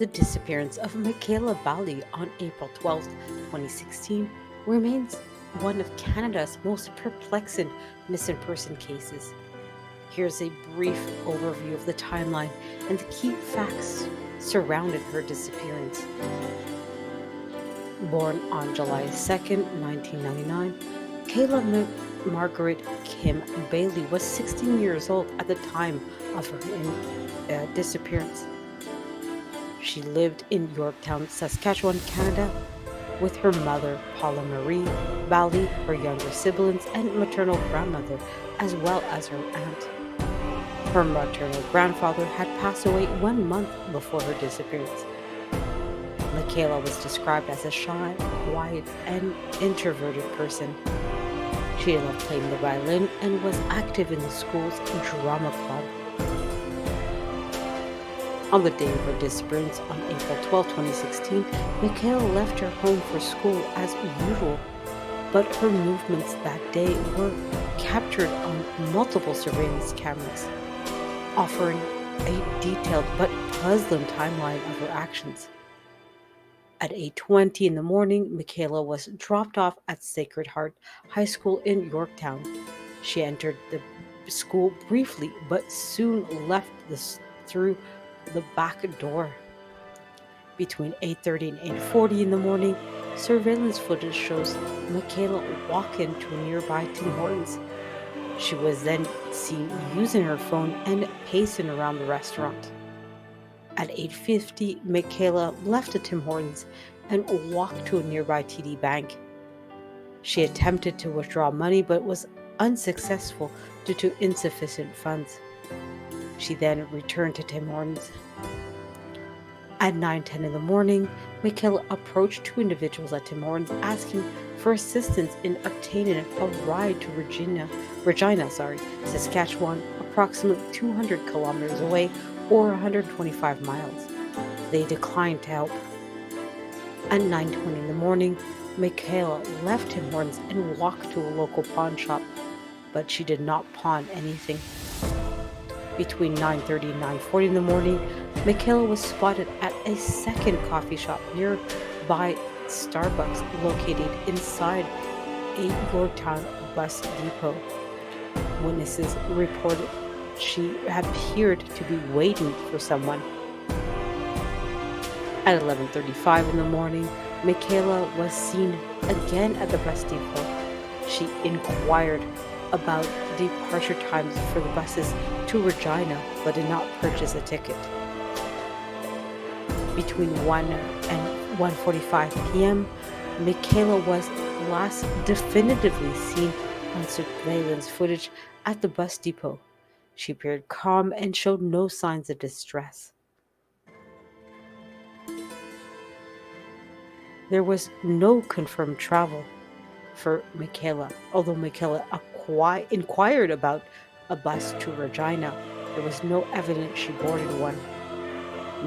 The disappearance of Mekayla Bali on April 12, 2016 remains one of Canada's most perplexing missing person cases. Here's a brief overview of the timeline and the key facts surrounding her disappearance. Born on July 2nd, 1999, Margaret Kim Bailey was 16 years old at the time of her disappearance. She lived in Yorktown, Saskatchewan, Canada, with her mother, Paula Marie Bali, her younger siblings, and maternal grandmother, as well as her aunt. Her maternal grandfather had passed away 1 month before her disappearance. Mekayla was described as a shy, quiet, and introverted person. She loved playing the violin and was active in the school's drama club. On the day of her disappearance on April 12, 2016, Mekayla left her home for school as usual, but her movements that day were captured on multiple surveillance cameras, offering a detailed but puzzling timeline of her actions. At 8:20 in the morning, Mekayla was dropped off at Sacred Heart High School in Yorktown. She entered the school briefly but soon left through the back door. Between 8:30 and 8:40 in the morning, surveillance footage shows Mekayla walk into a nearby Tim Hortons. She was then seen using her phone and pacing around the restaurant. At 8:50, Mekayla left the Tim Hortons and walked to a nearby TD Bank. She attempted to withdraw money but was unsuccessful due to insufficient funds. She then returned to Tim Hortons. At 9:10 in the morning, Mekayla approached two individuals at Tim Hortons asking for assistance in obtaining a ride to Regina, Saskatchewan, approximately 200 kilometers away or 125 miles. They declined to help. At 9:20 in the morning, Mekayla left Tim Hortons and walked to a local pawn shop, but she did not pawn anything. Between 9:30 and 9:40 in the morning, Mekayla was spotted at a second coffee shop nearby Starbucks located inside a Yorktown bus depot. Witnesses reported she appeared to be waiting for someone. At 11:35 in the morning, Mekayla was seen again at the bus depot. She inquired about departure times for the buses to Regina, but did not purchase a ticket. Between 1 and 1:45 p.m., Mekayla was last definitively seen on surveillance footage at the bus depot. She appeared calm and showed no signs of distress. There was no confirmed travel for Mekayla, although Mekayla inquired about a bus to Regina. There was no evidence she boarded one.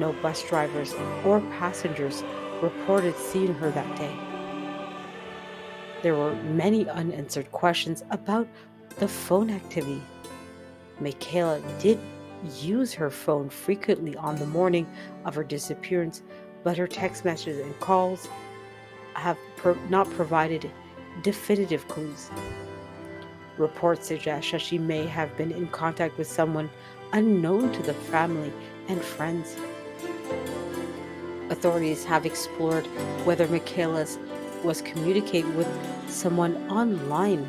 No bus drivers or passengers reported seeing her that day. There were many unanswered questions about the phone activity. Mekayla did use her phone frequently on the morning of her disappearance, but her text messages and calls have not provided definitive clues. Reports suggest that she may have been in contact with someone unknown to the family and friends. Authorities have explored whether Mekayla was communicating with someone online.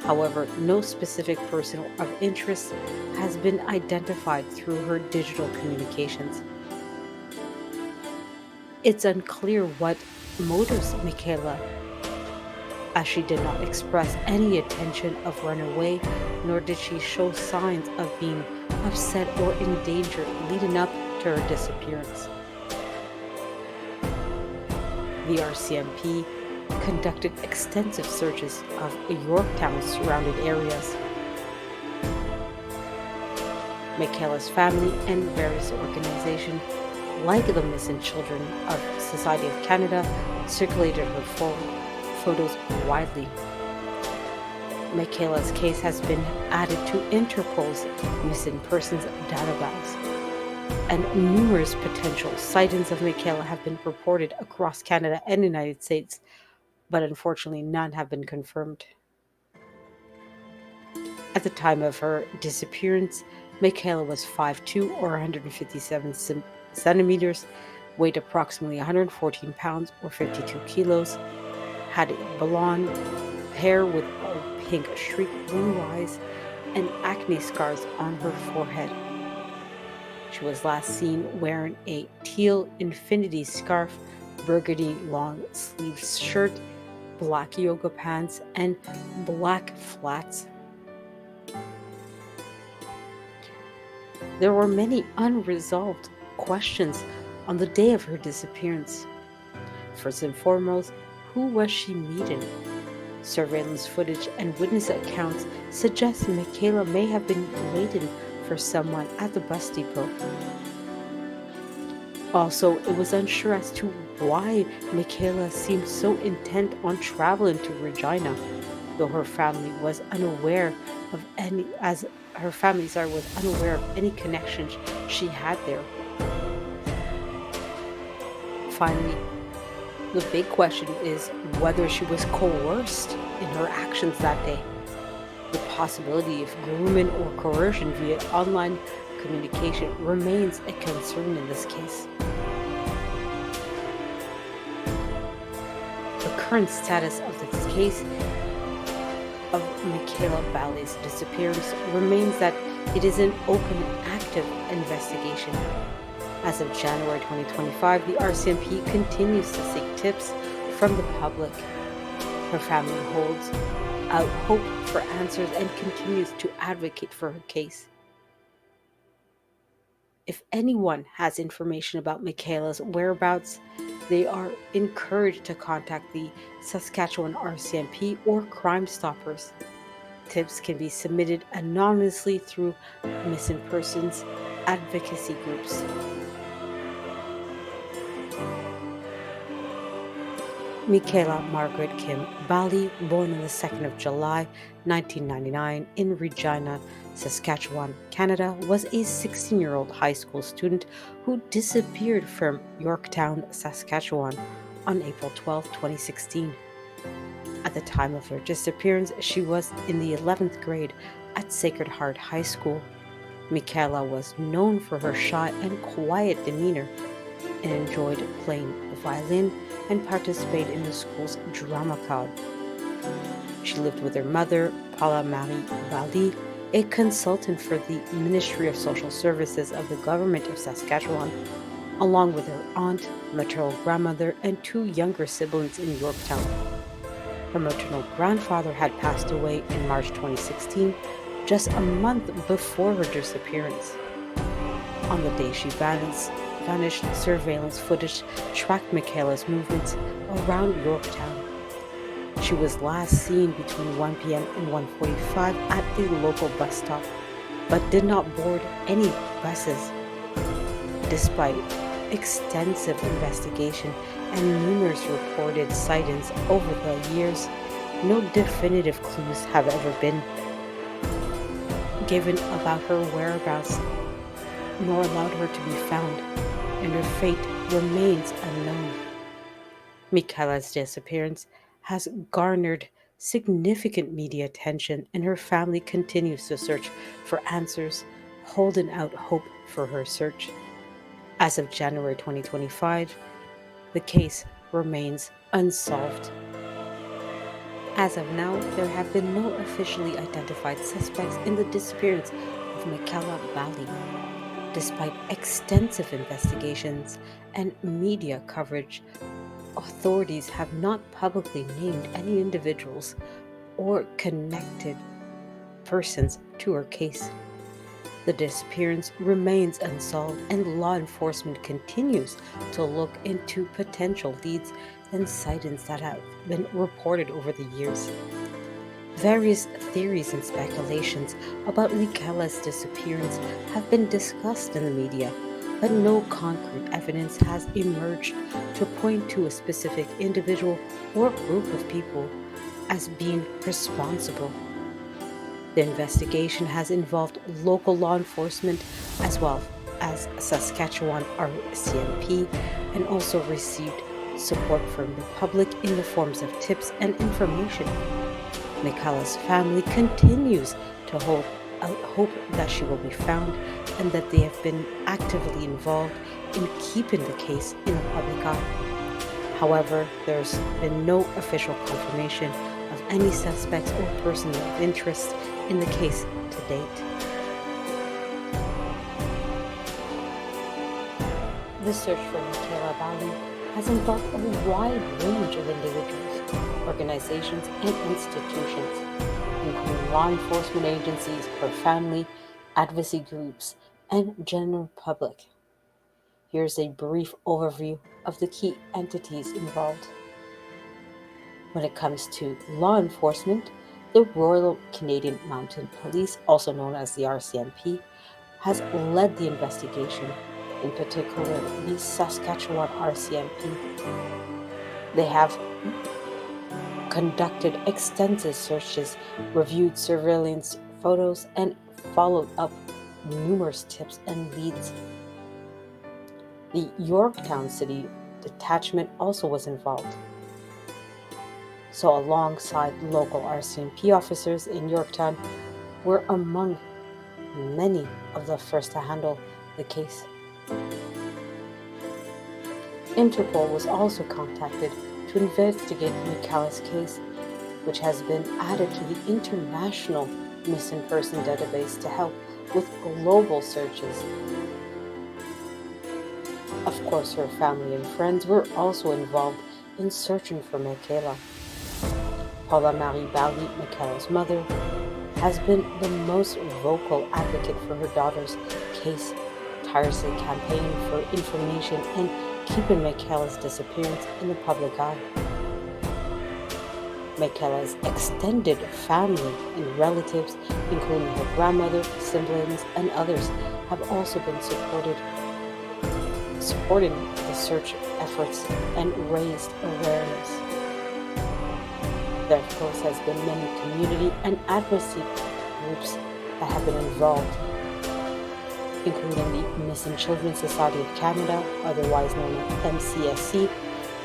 However, no specific person of interest has been identified through her digital communications. It's unclear what motives Mekayla, as she did not express any intention of running away, nor did she show signs of being upset or in danger leading up to her disappearance. The RCMP conducted extensive searches of Yorktown's surrounding areas. Mekayla's family and various organizations, like the Missing Children of Society of Canada, circulated her photos widely. Mekayla's case has been added to Interpol's missing persons database. and numerous potential sightings of Mekayla have been reported across Canada and the United States, but unfortunately none have been confirmed. At the time of her disappearance, Mekayla was 5'2" or 157 centimeters, weighed approximately 114 pounds or 52 kilos, had a blonde hair with a pink streak, blue eyes, and acne scars on her forehead. She was last seen wearing a teal infinity scarf, burgundy long sleeved shirt, black yoga pants, and black flats. There were many unresolved questions on the day of her disappearance. First and foremost, who was she meeting? Surveillance footage and witness accounts suggest Mekayla may have been waiting for someone at the bus depot. Also, it was unsure as to why Mekayla seemed so intent on traveling to Regina, though her family was unaware of any as her family was unaware of any connections she had there. Finally, the big question is whether she was coerced in her actions that day. The possibility of grooming or coercion via online communication remains a concern in this case. The current status of this case of Mekayla Bali's disappearance remains that it is an open and active investigation. As of January 2025, the RCMP continues to seek tips from the public. Her family holds out hope for answers and continues to advocate for her case. If anyone has information about Mekayla's whereabouts, they are encouraged to contact the Saskatchewan RCMP or Crime Stoppers. Tips can be submitted anonymously through missing persons advocacy groups. Mekayla Margaret Kim Bali, born on the 2nd of July 1999 in Regina, Saskatchewan, Canada, was a 16-year-old high school student who disappeared from Yorktown, Saskatchewan on April 12, 2016. At the time of her disappearance, she was in the 11th grade at Sacred Heart High School. Mekayla was known for her shy and quiet demeanor and enjoyed playing the violin and participated in the school's drama club. She lived with her mother, Paula Marie Bali, a consultant for the Ministry of Social Services of the Government of Saskatchewan, along with her aunt, maternal grandmother, and two younger siblings in Yorktown. Her maternal grandfather had passed away in March 2016, just a month before her disappearance. On the day she vanished, surveillance footage tracked Mekayla's movements around Yorktown. She was last seen between 1 p.m. and 1:45 at the local bus stop, but did not board any buses. Despite extensive investigation and numerous reported sightings over the years, no definitive clues have ever been given about her whereabouts, nor allowed her to be found, and her fate remains unknown. Mekayla's disappearance has garnered significant media attention, and her family continues to search for answers, holding out hope for her search. As of January 2025, the case remains unsolved. As of now, there have been no officially identified suspects in the disappearance of Mekayla Bali. Despite extensive investigations and media coverage, authorities have not publicly named any individuals or connected persons to her case. The disappearance remains unsolved, and law enforcement continues to look into potential leads and sightings that have been reported over the years. Various theories and speculations about Mekayla's disappearance have been discussed in the media, but no concrete evidence has emerged to point to a specific individual or group of people as being responsible. The investigation has involved local law enforcement as well as Saskatchewan RCMP and also received support from the public in the forms of tips and information. Mekayla's family continues to hold out hope that she will be found and that they have been actively involved in keeping the case in the public eye. However, there's been no official confirmation of any suspects or persons of interest in the case to date. The search for Mekayla Bali has involved a wide range of individuals, organizations, and institutions, including law enforcement agencies, her family, advocacy groups, and general public. Here's a brief overview of the key entities involved. When it comes to law enforcement, the Royal Canadian Mounted Police, also known as the RCMP, has led the investigation, in particular the Saskatchewan RCMP. They have conducted extensive searches, reviewed surveillance photos, and followed up numerous tips and leads. The Yorktown City Detachment also was involved. So, alongside local RCMP officers in Yorktown, were among many of the first to handle the case. Interpol was also contacted to investigate Mekayla's case, which has been added to the international missing person database to help with global searches. Of course, her family and friends were also involved in searching for Mekayla. Paula Marie Bali, Mekayla's mother, has been the most vocal advocate for her daughter's case, tirelessly campaigning for information and keeping Mekayla's disappearance in the public eye. Mekayla's extended family and relatives, including her grandmother, siblings, and others, have also been supporting the search efforts and raised awareness. There, of course, has been many community and advocacy groups that have been involved, including the Missing Children Society of Canada, otherwise known as MCSC.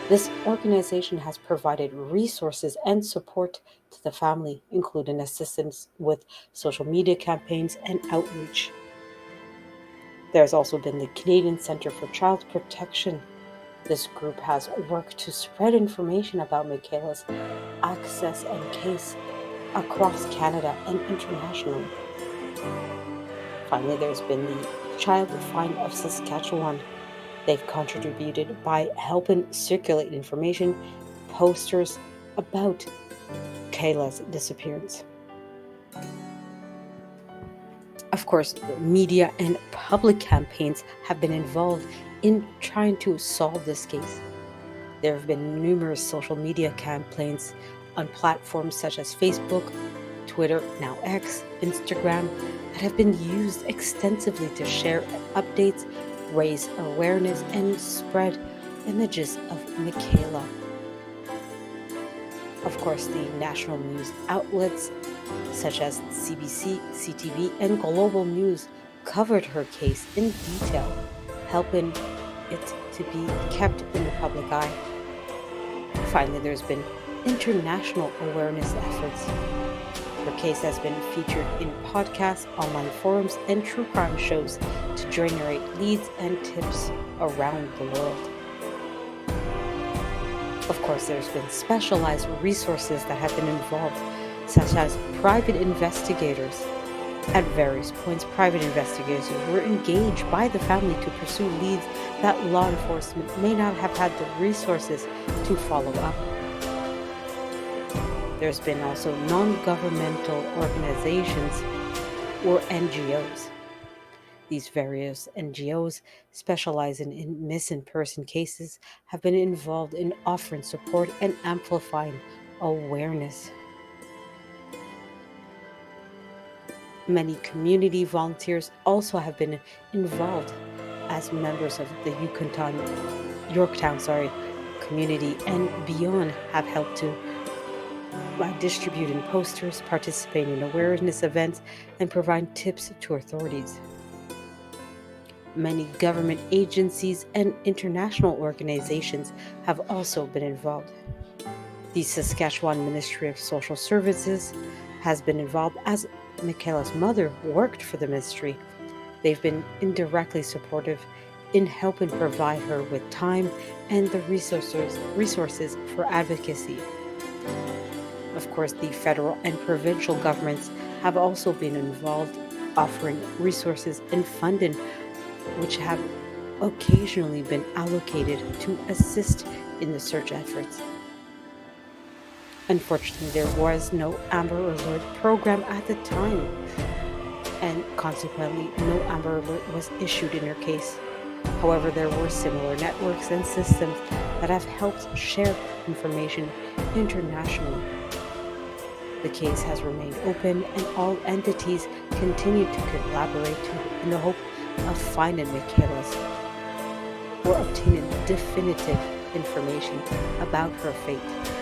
This organization has provided resources and support to the family, including assistance with social media campaigns and outreach. There's also been the Canadian Centre for Child Protection. This group has worked to spread information about Mekayla's access and case across Canada and internationally. Finally, there's been the Child Find of Saskatchewan. They've contributed by helping circulate information, posters about Kayla's disappearance. Of course, the media and public campaigns have been involved in trying to solve this case. There have been numerous social media campaigns on platforms such as Facebook, Twitter, now X, Instagram, that have been used extensively to share updates, raise awareness, and spread images of Mekayla. Of course, the national news outlets such as CBC, CTV, and Global News covered her case in detail, helping it to be kept in the public eye. Finally, there's been international awareness efforts. Her case has been featured in podcasts, online forums, and true crime shows to generate leads and tips around the world. Of course, there's been specialized resources that have been involved, such as private investigators. At various points, private investigators were engaged by the family to pursue leads that law enforcement may not have had the resources to follow up. There's been also non-governmental organizations or NGOs. These various NGOs specializing in missing person cases have been involved in offering support and amplifying awareness. Many community volunteers also have been involved as members of the Yorktown community and beyond have helped to by distributing posters, participating in awareness events, and providing tips to authorities. Many government agencies and international organizations have also been involved. The Saskatchewan Ministry of Social Services has been involved as Mekayla's mother worked for the ministry. They've been indirectly supportive in helping provide her with time and the resources for advocacy. Of course, the federal and provincial governments have also been involved, offering resources and funding, which have occasionally been allocated to assist in the search efforts. Unfortunately, there was no Amber Alert program at the time, and consequently, no Amber Alert was issued in her case. However, there were similar networks and systems that have helped share information internationally. The case has remained open, and all entities continue to collaborate in the hope of finding Mekayla's or obtaining definitive information about her fate.